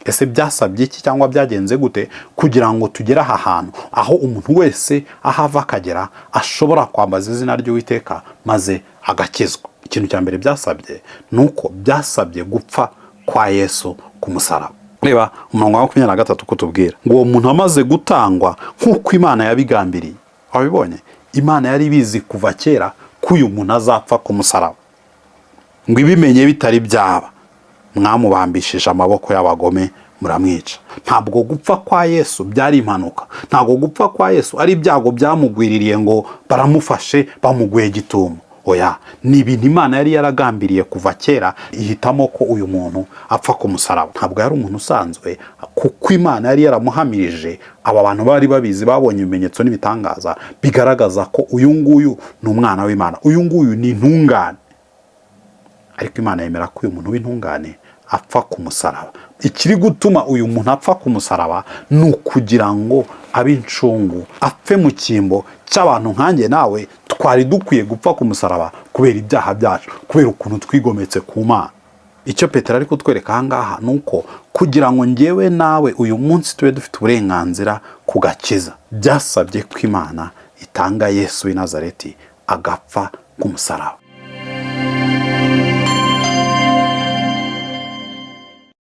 ese byasabye iki cyangwa byagenze gute kugira ngo tugere aha hantu aho umuntu wese ahava akagera ashobora kwambaza izina ry'Uwiteka maze agakizwa? Ikintu cya mbere byasabye nuko byasabye gupfa kwa Yesu ku musaraba. Reba umurongo wa 23 kutubwira ngo uwo muntu amaze gutangwa nk'uko Imana yabigambiriye. Wabibonye? Imana yari bizi kuva kera ko uyu muntu azapfa ku musaraba, ngo ibimenye bitari byaba mwamubambishije amaboko y'abagome muramwica. Ntabwo gupfa kwa Yesu byari impanuka, ntabwo gupfa kwa Yesu ari ibyago byamugwiririye ngo baramufashe bamuguye gitumo. Oya, ni ibintu Imana yari yaragambiriye kuva kera, ihitamo ko uyu muntu apfa ku musaraba. Ntabwo yari umuntu usanzwe, kuko Imana yari yaramuhamirije. Aba bantu bari babizi, babonye ibimenyetso n'ibitangaza bigaragaza ko uyu nguyu ni umwana w'Imana, uyu nguyu ni intungane. Ariko Imana yemera ko uyu muntu w'intungane apfa ku musaraba. Ikiri gutuma uyu muntu apfa ku musaraba ni ukugira ngo abe incungu, apfe mu cyimbo cy'abantu nkanjye nawe twari dukwiye gupfa ku musaraba kubera ibyaha byacu, kubera ukuntu twigometse ku Mana. Icyo Petero ari kutwereka aha ngaha ni uko kugira ngo njyewe nawe uyu munsi tube dufite uburenganzira ku gakiza, byasabye ko Imana itanga Yesu w'i Nazareti agapfa ku musaraba.